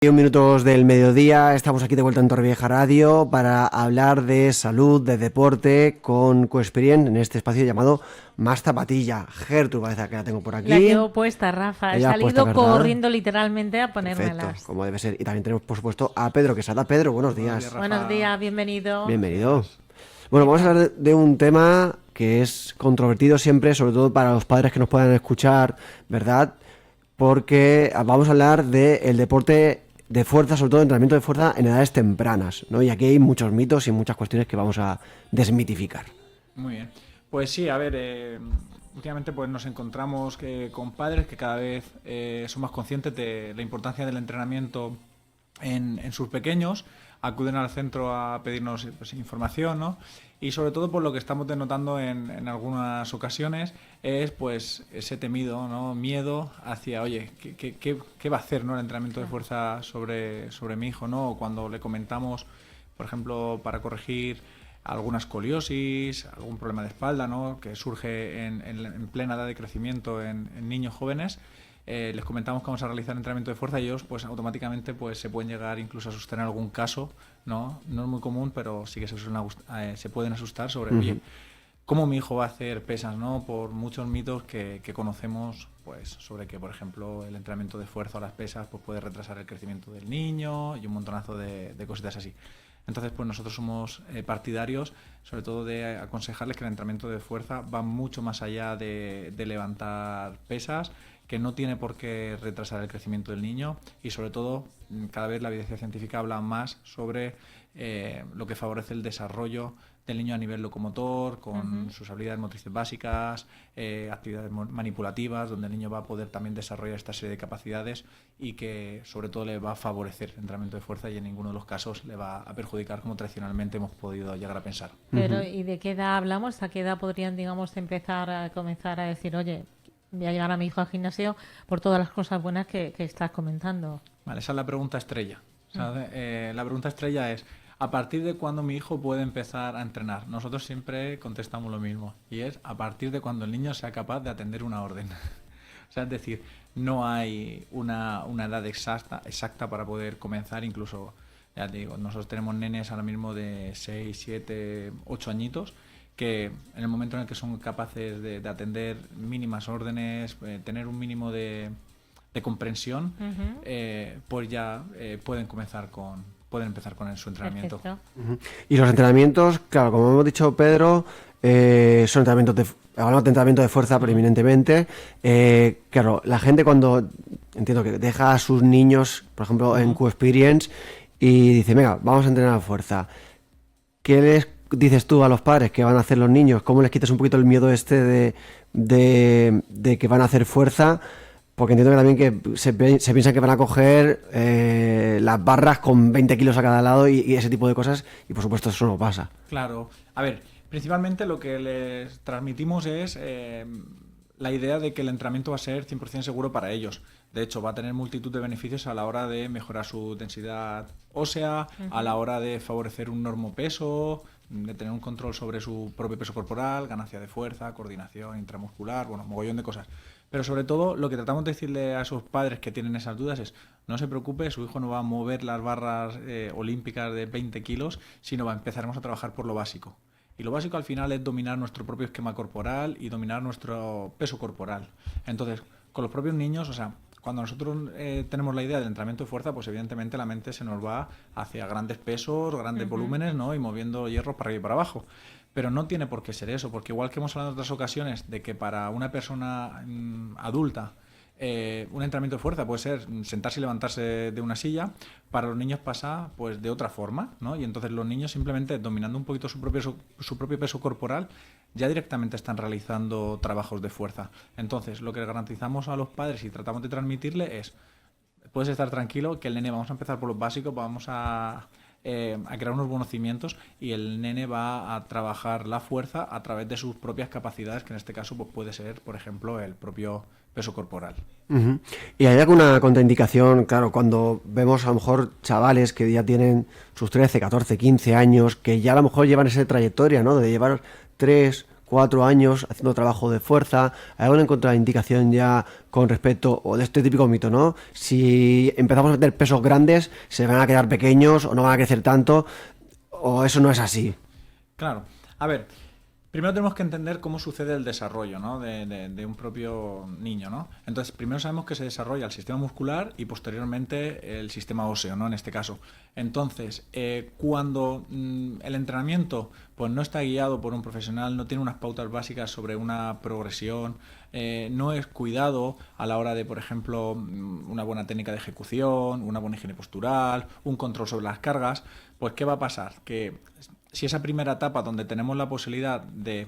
Minutos del mediodía, estamos aquí de vuelta en Torrevieja Radio para hablar de salud, de deporte con Coexperien en este espacio llamado Más Zapatilla. Gertrude parece que la tengo por aquí. La llevo puesta, Rafa. He salido corriendo literalmente a ponérmelas. Perfecto, como debe ser. Y también tenemos, por supuesto, a Pedro Quesada. Pedro, buenos días. Buenos días, bienvenido. Bienvenido. Bueno, vamos a hablar de un tema que es controvertido siempre, sobre todo para los padres que nos puedan escuchar, ¿verdad? Porque vamos a hablar del deporte de fuerza, sobre todo entrenamiento de fuerza en edades tempranas, ¿no? Y aquí hay muchos mitos y muchas cuestiones que vamos a desmitificar. Muy bien. Pues sí, a ver, últimamente pues nos encontramos con padres que cada vez son más conscientes de la importancia del entrenamiento en sus pequeños, acuden al centro a pedirnos pues, información, ¿no? Y sobre todo por lo que estamos denotando en algunas ocasiones es pues ese temido, ¿no? Miedo hacia, oye, ¿qué va a hacer, ¿no? El entrenamiento de fuerza sobre mi hijo, ¿no? O cuando le comentamos, por ejemplo, para corregir alguna escoliosis, algún problema de espalda, ¿no? Que surge en plena edad de crecimiento en niños jóvenes. Les comentamos que vamos a realizar entrenamiento de fuerza y ellos pues automáticamente pues se pueden llegar incluso a asustar en algún caso, no es muy común, pero sí que se pueden asustar sobre, oye, ¿cómo mi hijo va a hacer pesas? ¿No? Por muchos mitos que conocemos pues sobre que, por ejemplo, el entrenamiento de fuerza o las pesas pues puede retrasar el crecimiento del niño y un montonazo de cositas así. Entonces, pues nosotros somos partidarios, sobre todo de aconsejarles que el entrenamiento de fuerza va mucho más allá de levantar pesas, que no tiene por qué retrasar el crecimiento del niño y sobre todo cada vez la evidencia científica habla más sobre lo que favorece el desarrollo del niño a nivel locomotor, con sus habilidades motrices básicas, actividades manipulativas, donde el niño va a poder también desarrollar esta serie de capacidades y que sobre todo le va a favorecer el entrenamiento de fuerza y en ninguno de los casos le va a perjudicar como tradicionalmente hemos podido llegar a pensar. Pero ¿y de qué edad hablamos? ¿A qué edad podrían, digamos, comenzar a decir, oye, voy a llevar a mi hijo al gimnasio por todas las cosas buenas que estás comentando? Vale, esa es la pregunta estrella. ¿Sabes? La pregunta estrella es, ¿a partir de cuándo mi hijo puede empezar a entrenar? Nosotros siempre contestamos lo mismo, y es a partir de cuando el niño sea capaz de atender una orden. O sea, es decir, no hay una edad exacta para poder comenzar, incluso, ya te digo, nosotros tenemos nenes ahora mismo de 6, 7, 8 añitos, que en el momento en el que son capaces de atender mínimas órdenes, tener un mínimo de comprensión, pues ya pueden empezar con su entrenamiento. Y los entrenamientos, claro, como hemos dicho Pedro, son hablamos de entrenamiento de fuerza preeminentemente. Claro, la gente cuando entiendo que deja a sus niños, por ejemplo, en Coexperien y dice, venga, vamos a entrenar a fuerza, ¿qué les dices tú a los padres que van a hacer los niños? ¿Cómo les quitas un poquito el miedo de que van a hacer fuerza? Porque entiendo que también que se piensan que van a coger las barras con 20 kilos a cada lado y ese tipo de cosas, y por supuesto eso no pasa. Claro. A ver, principalmente lo que les transmitimos es la idea de que el entrenamiento va a ser 100% seguro para ellos. De hecho, va a tener multitud de beneficios a la hora de mejorar su densidad ósea, a la hora de favorecer un normopeso, de tener un control sobre su propio peso corporal, ganancia de fuerza, coordinación intramuscular, bueno, mogollón de cosas. Pero sobre todo, lo que tratamos de decirle a esos padres que tienen esas dudas es, no se preocupe, su hijo no va a mover las barras olímpicas de 20 kilos, sino empezaremos a trabajar por lo básico. Y lo básico al final es dominar nuestro propio esquema corporal y dominar nuestro peso corporal. Entonces, con los propios niños, o sea, cuando nosotros tenemos la idea del entrenamiento de fuerza, pues evidentemente la mente se nos va hacia grandes pesos, grandes volúmenes, ¿no? Y moviendo hierros para arriba y para abajo. Pero no tiene por qué ser eso, porque igual que hemos hablado en otras ocasiones de que para una persona adulta un entrenamiento de fuerza puede ser sentarse y levantarse de una silla, para los niños pasa pues de otra forma, ¿no? Y entonces los niños simplemente dominando un poquito su propio peso corporal ya directamente están realizando trabajos de fuerza. Entonces lo que garantizamos a los padres y tratamos de transmitirle es, puedes estar tranquilo que el nene, vamos a empezar por los básicos, vamos a crear unos buenos cimientos y el nene va a trabajar la fuerza a través de sus propias capacidades, que en este caso pues puede ser, por ejemplo, el propio peso corporal. ¿Y hay alguna contraindicación? Claro, cuando vemos a lo mejor chavales que ya tienen sus 13, 14, 15 años, que ya a lo mejor llevan esa trayectoria, ¿no? De llevar 3, 4 años haciendo trabajo de fuerza, ¿hay alguna contraindicación ya con respecto, o de este típico mito, ¿no? Si empezamos a meter pesos grandes, se van a quedar pequeños o no van a crecer tanto, o eso no es así? Claro. A ver, primero tenemos que entender cómo sucede el desarrollo, ¿no? de un propio niño, ¿no? Entonces, primero sabemos que se desarrolla el sistema muscular y posteriormente el sistema óseo, ¿no? En este caso. Entonces, cuando el entrenamiento pues no está guiado por un profesional, no tiene unas pautas básicas sobre una progresión, no es cuidado a la hora de, por ejemplo, una buena técnica de ejecución, una buena higiene postural, un control sobre las cargas, pues ¿qué va a pasar? Que si esa primera etapa donde tenemos la posibilidad de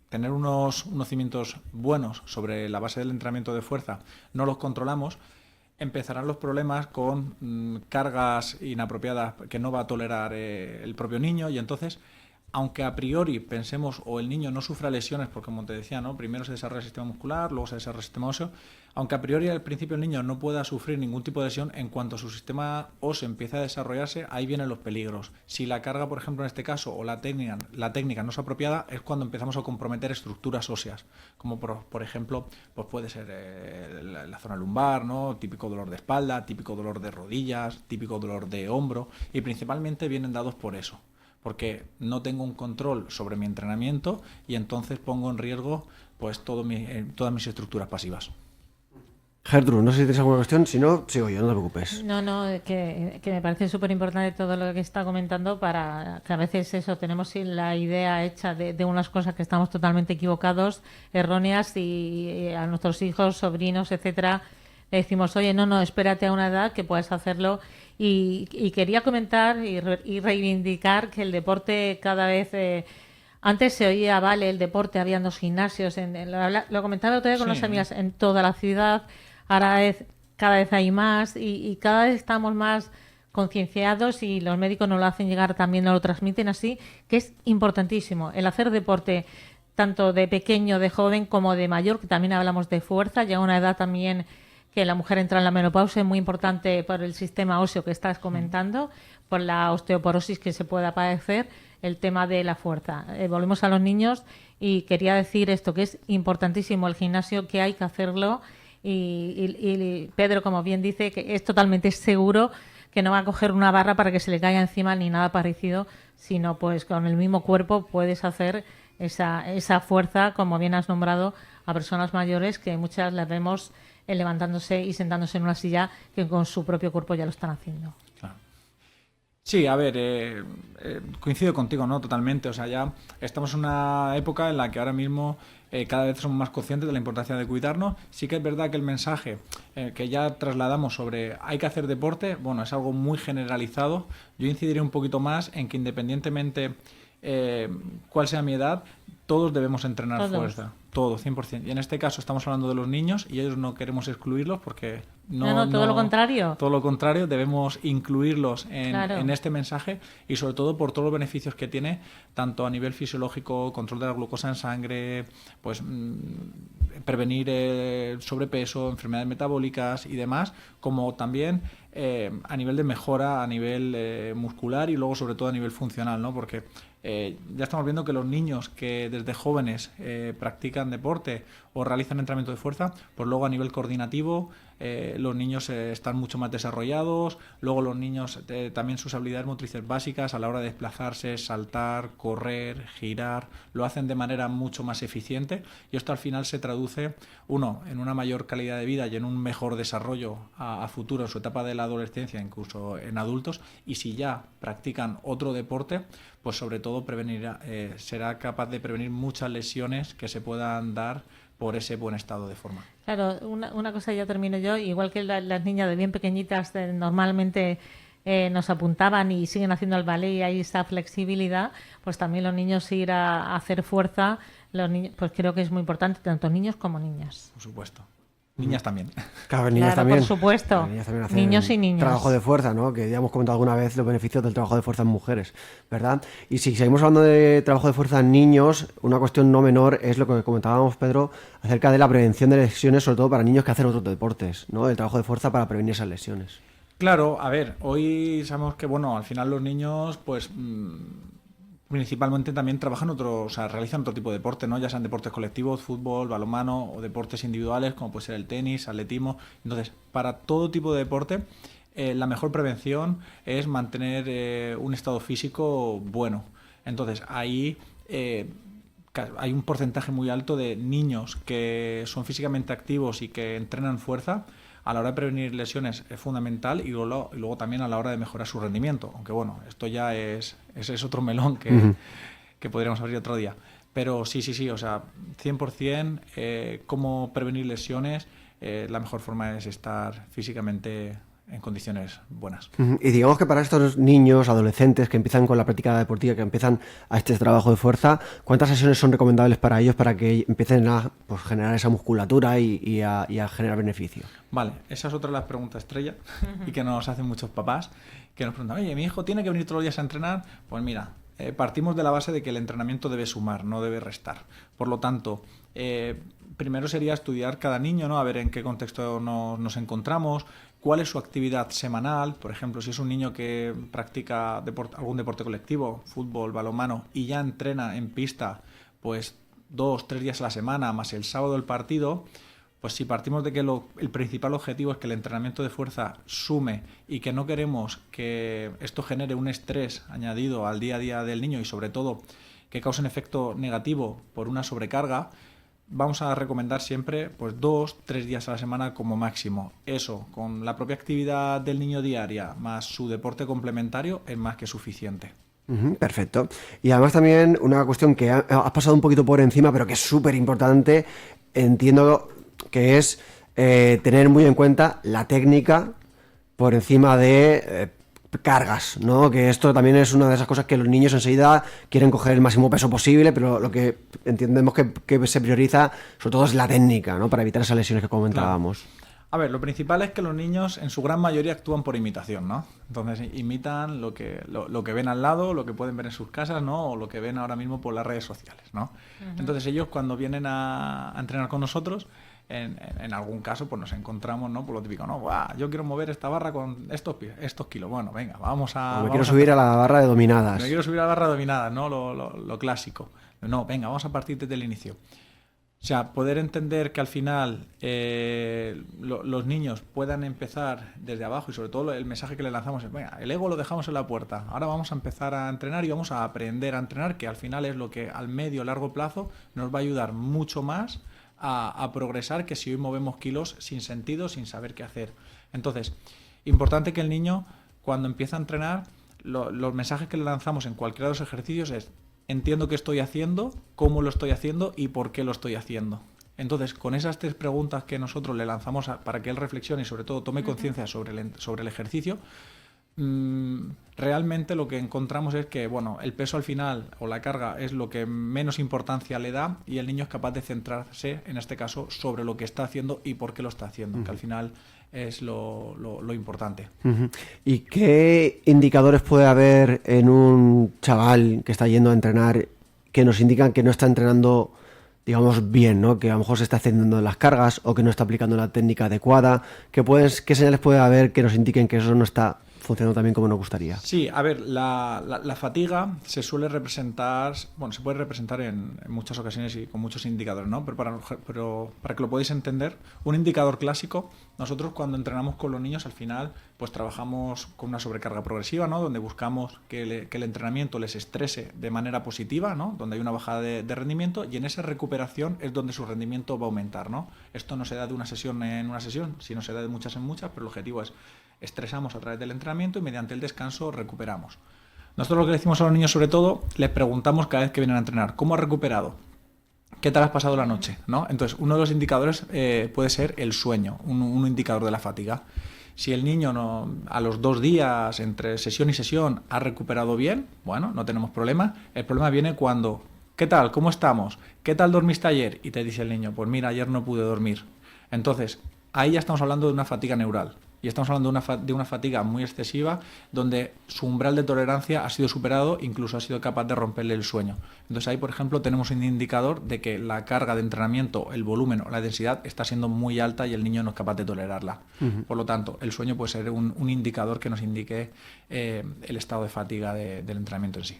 tener unos cimientos buenos sobre la base del entrenamiento de fuerza, no los controlamos, empezarán los problemas con cargas inapropiadas que no va a tolerar el propio niño, y entonces, aunque a priori pensemos o el niño no sufra lesiones, porque como te decía, ¿no? Primero se desarrolla el sistema muscular, luego se desarrolla el sistema óseo, aunque a priori al principio el niño no pueda sufrir ningún tipo de lesión, en cuanto su sistema óseo empieza a desarrollarse, ahí vienen los peligros. Si la carga, por ejemplo, en este caso, o la técnica no es apropiada, es cuando empezamos a comprometer estructuras óseas, como por ejemplo, pues puede ser la zona lumbar, ¿no? Típico dolor de espalda, típico dolor de rodillas, típico dolor de hombro, y principalmente vienen dados por eso, porque no tengo un control sobre mi entrenamiento y entonces pongo en riesgo pues todas mis estructuras pasivas. Gertrude, no sé si tienes alguna cuestión, si no, sigo yo, no te preocupes. No, que me parece súper importante todo lo que está comentando, para que a veces eso, tenemos la idea hecha de unas cosas que estamos totalmente equivocados, erróneas, y a nuestros hijos, sobrinos, etcétera, le decimos, oye, no, espérate a una edad que puedas hacerlo. Y quería comentar y reivindicar que el deporte cada vez... antes se oía, vale, el deporte, había 2 gimnasios, lo comentaba el otro día con unas amigas, en toda la ciudad. Ahora cada vez hay más y cada vez estamos más concienciados, y los médicos nos lo hacen llegar, también nos lo transmiten así, que es importantísimo el hacer deporte, tanto de pequeño, de joven, como de mayor, que también hablamos de fuerza. Llega una edad también que la mujer entra en la menopausia, es muy importante por el sistema óseo que estás comentando, por la osteoporosis que se pueda padecer, el tema de la fuerza. Volvemos a los niños, y quería decir esto, que es importantísimo el gimnasio, que hay que hacerlo. Y Pedro, como bien dice, que es totalmente seguro, que no va a coger una barra para que se le caiga encima ni nada parecido, sino pues con el mismo cuerpo puedes hacer esa fuerza, como bien has nombrado, a personas mayores, que muchas las vemos levantándose y sentándose en una silla, que con su propio cuerpo ya lo están haciendo. Claro. Sí, a ver, coincido contigo, ¿no? Totalmente. O sea, ya estamos en una época en la que ahora mismo cada vez somos más conscientes de la importancia de cuidarnos. Sí que es verdad que el mensaje que ya trasladamos sobre hay que hacer deporte, bueno, es algo muy generalizado. Yo incidiré un poquito más en que, independientemente cuál sea mi edad, todos debemos entrenar fuerza. Todo, 100%. Y en este caso estamos hablando de los niños, y ellos no queremos excluirlos, porque todo lo contrario. Todo lo contrario, debemos incluirlos Claro. en este mensaje, y sobre todo por todos los beneficios que tiene, tanto a nivel fisiológico, control de la glucosa en sangre, pues prevenir sobrepeso, enfermedades metabólicas y demás, como también a nivel de mejora, a nivel muscular, y luego sobre todo a nivel funcional, ¿no? Porque ya estamos viendo que los niños que desde jóvenes practican deporte o realizan entrenamiento de fuerza, pues luego a nivel coordinativo los niños están mucho más desarrollados. Luego los niños también sus habilidades motrices básicas a la hora de desplazarse, saltar, correr, girar, lo hacen de manera mucho más eficiente, y esto al final se traduce, uno, en una mayor calidad de vida y en un mejor desarrollo a futuro en su etapa de la adolescencia, incluso en adultos. Y si ya practican otro deporte, pues sobre todo será capaz de prevenir muchas lesiones que se puedan dar por ese buen estado de forma. Claro, una cosa, ya termino yo, igual que las niñas de bien pequeñitas normalmente nos apuntaban y siguen haciendo el ballet, y hay esa flexibilidad, pues también los niños ir a hacer fuerza, los niños, pues creo que es muy importante, tanto niños como niñas. Por supuesto. Niñas también. Claro, niñas también. Por supuesto. Niños y niñas. Trabajo de fuerza, ¿no? Que ya hemos comentado alguna vez los beneficios del trabajo de fuerza en mujeres, ¿verdad? Y si seguimos hablando de trabajo de fuerza en niños, una cuestión no menor es lo que comentábamos, Pedro, acerca de la prevención de lesiones, sobre todo para niños que hacen otros deportes, ¿no? El trabajo de fuerza para prevenir esas lesiones. Claro, a ver, hoy sabemos que, bueno, al final los niños, pues principalmente también trabajan o sea, realizan otro tipo de deporte, ¿no? Ya sean deportes colectivos, fútbol, balonmano o deportes individuales, como puede ser el tenis, atletismo. Entonces, para todo tipo de deporte, la mejor prevención es mantener un estado físico bueno. Entonces, ahí hay un porcentaje muy alto de niños que son físicamente activos y que entrenan fuerza. A la hora de prevenir lesiones es fundamental y luego también a la hora de mejorar su rendimiento. Aunque bueno, esto ya es otro melón que podríamos abrir otro día. Pero sí, o sea, 100% cómo prevenir lesiones, la mejor forma es estar físicamente en condiciones buenas. Y digamos que para estos niños, adolescentes que empiezan con la práctica deportiva, que empiezan a este trabajo de fuerza, ¿cuántas sesiones son recomendables para ellos para que empiecen a pues, generar esa musculatura y a generar beneficio? Vale, esa es otra de las preguntas estrella y que nos hacen muchos papás, que nos preguntan, oye, ¿mi hijo tiene que venir todos los días a entrenar? Pues mira, partimos de la base de que el entrenamiento debe sumar, no debe restar. Por lo tanto, primero sería estudiar cada niño, ¿no? A ver en qué contexto nos encontramos, cuál es su actividad semanal. Por ejemplo, si es un niño que practica algún deporte colectivo, fútbol, balonmano, y ya entrena en pista, pues 2-3 días a la semana, más el sábado el partido, pues si partimos de que el principal objetivo es que el entrenamiento de fuerza sume y que no queremos que esto genere un estrés añadido al día a día del niño y sobre todo que cause un efecto negativo por una sobrecarga, vamos a recomendar siempre pues 2-3 días a la semana como máximo. Eso, con la propia actividad del niño diaria más su deporte complementario, es más que suficiente. Perfecto. Y además también una cuestión que has pasado un poquito por encima, pero que es súper importante, entiendo que es tener muy en cuenta la técnica por encima de cargas, ¿no? Que esto también es una de esas cosas que los niños enseguida quieren coger el máximo peso posible, pero lo que entendemos que se prioriza sobre todo es la técnica, ¿no? Para evitar esas lesiones que comentábamos. Claro. A ver, lo principal es que los niños en su gran mayoría actúan por imitación, ¿no? Entonces imitan lo que ven al lado, lo que pueden ver en sus casas, ¿no? O lo que ven ahora mismo por las redes sociales, ¿no? Entonces ellos cuando vienen a entrenar con nosotros, en algún caso pues nos encontramos, ¿no? Por lo típico, ¿no? ¡Buah! Yo quiero mover esta barra con estos kilos. Bueno, venga, me quiero subir a la barra de dominadas. Me quiero subir a la barra de dominadas, ¿no? Lo clásico. No, venga, vamos a partir desde el inicio. O sea, poder entender que al final los niños puedan empezar desde abajo y sobre todo el mensaje que le lanzamos es, venga, el ego lo dejamos en la puerta, ahora vamos a empezar a entrenar y vamos a aprender a entrenar, que al final es lo que al medio o largo plazo nos va a ayudar mucho más a progresar que si hoy movemos kilos sin sentido, sin saber qué hacer. Entonces, importante que el niño cuando empieza a entrenar, los mensajes que le lanzamos en cualquiera de los ejercicios es entiendo qué estoy haciendo, cómo lo estoy haciendo y por qué lo estoy haciendo. Entonces, con esas 3 preguntas que nosotros le lanzamos para que él reflexione y sobre todo tome conciencia sobre el ejercicio, realmente lo que encontramos es que bueno, el peso al final o la carga es lo que menos importancia le da y el niño es capaz de centrarse, en este caso, sobre lo que está haciendo y por qué lo está haciendo, que al final es lo importante. ¿Y qué indicadores puede haber en un chaval que está yendo a entrenar que nos indican que no está entrenando, digamos, bien, ¿no? Que a lo mejor se está excediendo en las cargas o que no está aplicando la técnica adecuada? ¿Qué señales puede haber que nos indiquen que eso no está funcionando también como nos gustaría? Sí, a ver, la fatiga se suele representar, bueno, se puede representar en muchas ocasiones y con muchos indicadores, ¿no? Pero para que lo podáis entender, un indicador clásico, nosotros cuando entrenamos con los niños al final pues trabajamos con una sobrecarga progresiva, ¿no? Donde buscamos que el entrenamiento les estrese de manera positiva, ¿no? Donde hay una bajada de rendimiento y en esa recuperación es donde su rendimiento va a aumentar, ¿no? Esto no se da de una sesión en una sesión, sino se da de muchas en muchas, pero el objetivo es estresamos a través del entrenamiento y mediante el descanso recuperamos. Nosotros lo que le decimos a los niños, sobre todo, les preguntamos cada vez que vienen a entrenar, ¿cómo has recuperado? ¿Qué tal has pasado la noche? ¿No? Entonces, uno de los indicadores puede ser el sueño, un indicador de la fatiga. Si el niño a los 2 días, entre sesión y sesión, ha recuperado bien, bueno, no tenemos problema. El problema viene cuando, ¿qué tal? ¿Cómo estamos? ¿Qué tal dormiste ayer? Y te dice el niño, pues mira, ayer no pude dormir. Entonces, ahí ya estamos hablando de una fatiga neural. y estamos hablando de una fatiga muy excesiva donde su umbral de tolerancia ha sido superado, incluso ha sido capaz de romperle el sueño. Entonces ahí, por ejemplo, tenemos un indicador de que la carga de entrenamiento, el volumen o la densidad está siendo muy alta y el niño no es capaz de tolerarla. Por lo tanto, el sueño puede ser un indicador que nos indique el estado de fatiga del entrenamiento en sí.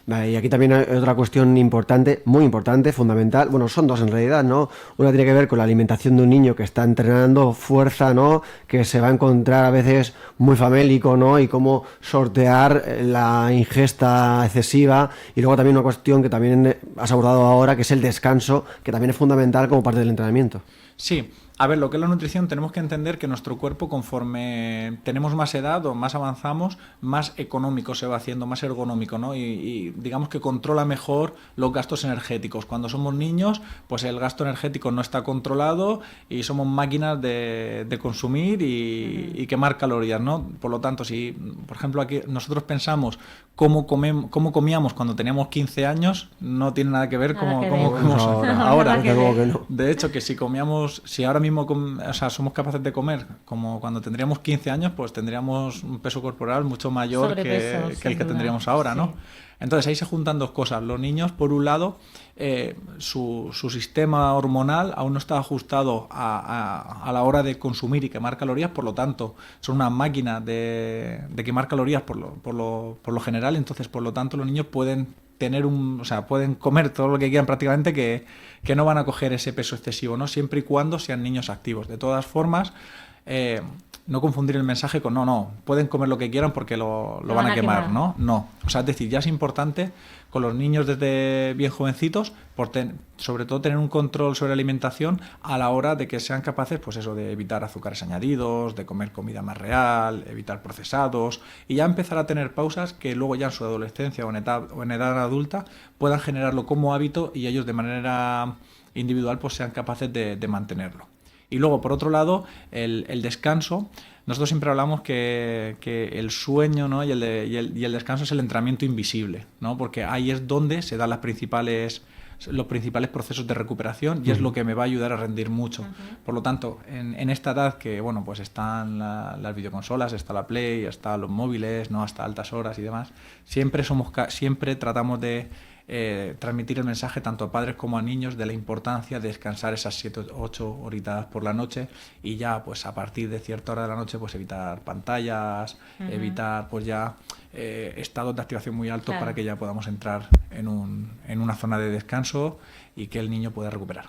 Vale, y aquí también hay otra cuestión importante, muy importante, fundamental. Bueno, son dos en realidad, ¿no? Una tiene que ver con la alimentación de un niño que está entrenando fuerza, ¿no? Que se va a encontrar a veces muy famélico, ¿no? Y cómo sortear la ingesta excesiva. Y luego también una cuestión que también has abordado ahora, que es el descanso, que también es fundamental como parte del entrenamiento. Sí. A ver, lo que es la nutrición, tenemos que entender que nuestro cuerpo, conforme tenemos más edad o más avanzamos, más económico se va haciendo, más ergonómico, ¿no? Y digamos que controla mejor los gastos energéticos. Cuando somos niños, pues el gasto energético no está controlado y somos máquinas de consumir y quemar calorías, ¿no? Por lo tanto, si, por ejemplo, aquí nosotros pensamos cómo comíamos cuando teníamos 15 años, no tiene nada que ver cómo comemos ahora. De hecho, que si ahora mismo somos capaces de comer como cuando tendríamos 15 años, pues tendríamos un peso corporal mucho mayor que el que tendríamos ahora, ¿no? Entonces ahí se juntan dos cosas. Los niños, por un lado, su sistema hormonal aún no está ajustado a la hora de consumir y quemar calorías, por lo tanto, son una máquina de quemar calorías por lo general. Entonces, por lo tanto, los niños pueden pueden comer todo lo que quieran prácticamente, que no van a coger ese peso excesivo, ¿no? Siempre y cuando sean niños activos. De todas formas, no confundir el mensaje con no, pueden comer lo que quieran porque lo van a quemar, ¿no? No. O sea, es decir, ya es importante con los niños desde bien jovencitos, sobre todo tener un control sobre la alimentación a la hora de que sean capaces, pues eso, de evitar azúcares añadidos, de comer comida más real, evitar procesados, y ya empezar a tener pausas que luego ya en su adolescencia o en edad adulta puedan generarlo como hábito y ellos de manera individual pues sean capaces de mantenerlo. Y luego, por otro lado, el descanso. Nosotros siempre hablamos que el sueño, ¿no? y el descanso es el entrenamiento invisible, ¿no? Porque ahí es donde se dan los principales procesos de recuperación y es lo que me va a ayudar a rendir mucho. Por lo tanto, en esta edad que, bueno, pues están las videoconsolas, está la Play, están los móviles, ¿no? Hasta altas horas y demás, siempre tratamos de transmitir el mensaje tanto a padres como a niños de la importancia de descansar esas 7 o 8 horitas por la noche y ya pues a partir de cierta hora de la noche pues evitar pantallas, evitar pues ya estados de activación muy altos para que ya podamos entrar en una zona de descanso y que el niño pueda recuperar.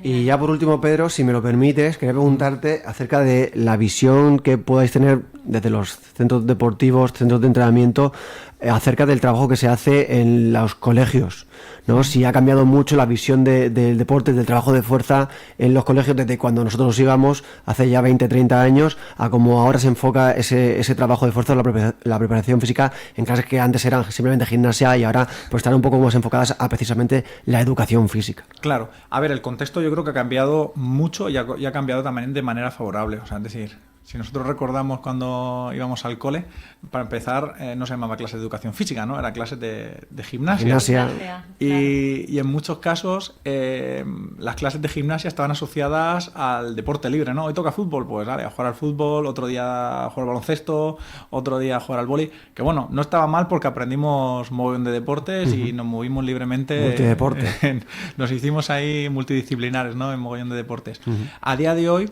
Y ya por último, Pedro, si me lo permites, quería preguntarte acerca de la visión que podáis tener desde los centros deportivos, centros de entrenamiento, acerca del trabajo que se hace en los colegios, ¿no? Si ha cambiado mucho la visión del deporte, del trabajo de fuerza en los colegios desde cuando nosotros íbamos hace ya 20, 30 años a como ahora se enfoca ese trabajo de fuerza, la preparación física en clases que antes eran simplemente gimnasia y ahora pues están un poco más enfocadas a precisamente la educación física. Claro, a ver, el contexto yo creo que ha cambiado mucho y ha cambiado también de manera favorable, o sea, es decir, si nosotros recordamos cuando íbamos al cole, para empezar, no se llamaba clase de educación física, ¿no? Era clase de gimnasia. Y en muchos casos las clases de gimnasia estaban asociadas al deporte libre, ¿no? Hoy toca fútbol, pues vale, a jugar al fútbol, otro día a jugar al baloncesto, otro día a jugar al vóley, que bueno, no estaba mal porque aprendimos un montón de deportes y nos movimos libremente. Multideporte. Nos hicimos ahí multidisciplinares, ¿no? En mogollón de deportes. A día de hoy,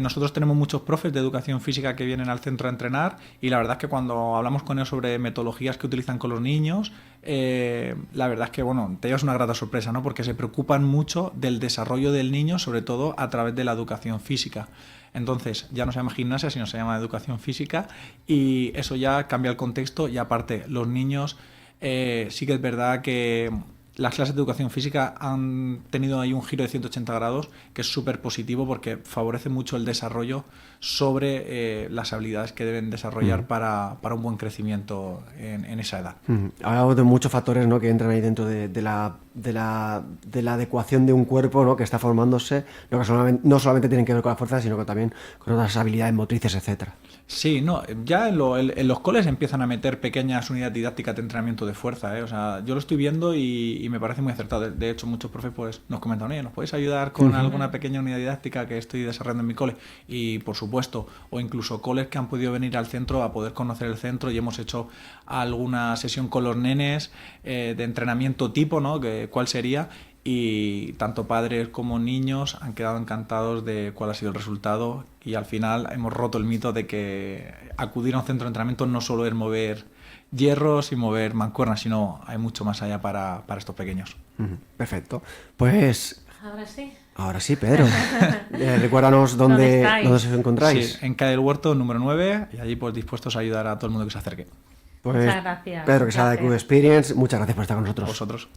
nosotros tenemos muchos profes de educación física que vienen al centro a entrenar y la verdad es que cuando hablamos con ellos sobre metodologías que utilizan con los niños, la verdad es que bueno, te llevas una grata sorpresa, ¿no? Porque se preocupan mucho del desarrollo del niño, sobre todo a través de la educación física. Entonces ya no se llama gimnasia, sino se llama educación física y eso ya cambia el contexto y aparte los niños sí que es verdad que las clases de educación física han tenido ahí un giro de 180 grados que es súper positivo porque favorece mucho el desarrollo sobre las habilidades que deben desarrollar para un buen crecimiento en esa edad. Hablamos de muchos factores, ¿no? Que entran ahí dentro de la de la adecuación de un cuerpo, ¿no? Que está formándose, lo que no solamente tienen que ver con la fuerza, sino que también con otras habilidades motrices, etcétera. Sí, no, ya en los coles empiezan a meter pequeñas unidades didácticas de entrenamiento de fuerza, ¿eh? O sea, yo lo estoy viendo y me parece muy acertado. De hecho, muchos profes pues, nos comentan, oye, ¿nos podéis ayudar con alguna pequeña unidad didáctica que estoy desarrollando en mi cole? Y, por supuesto, o incluso coles que han podido venir al centro a poder conocer el centro y hemos hecho alguna sesión con los nenes de entrenamiento tipo, ¿no? ¿Cuál sería? Y tanto padres como niños han quedado encantados de cuál ha sido el resultado y al final hemos roto el mito de que acudir a un centro de entrenamiento no solo es mover hierros y mover mancuernas, sino hay mucho más allá para estos pequeños. Perfecto. Pues Ahora sí. Pedro. Recuérdanos dónde os encontráis. Sí, en Calle del Huerto, número 9, y allí pues dispuestos a ayudar a todo el mundo que se acerque. Pues, Muchas gracias. Pedro Quesada de Club Experience, muchas gracias por estar con nosotros. A vosotros.